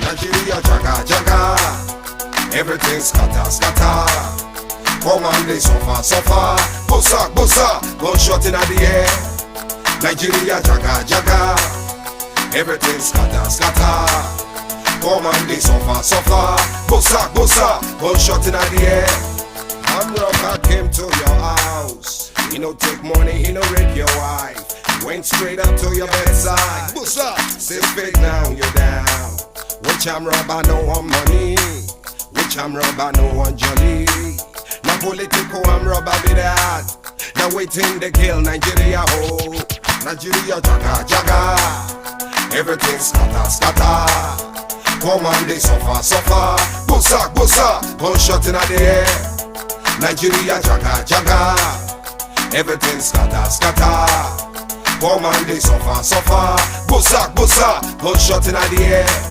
Nigeria jaga jaga, everything scatter scatter. Come on, they suffer suffer. Bossa bossa, gunshot inna the air. Nigeria jaga jaga, everything scatter scatter. Come on, they suffer suffer. Bossa bossa, gunshot inna the air. Armed robber came to your house. He no take money, he no rape your wife. He went straight up to your bedside. Bossa, say fake now you're down. Which armed robber no want money? Which armed robber no want jolly? Now political armed robber be that. Now waiting to kill Nigeria whole. Nigeria jaga jaga, everything scatter scatter. Come on, they suffer suffer. Bossa bossa, gunshot inna the air. Nigeria jaga jaga, everything scatter scatter. Come on, they suffer suffer. Bossa bossa, gunshot inna the air.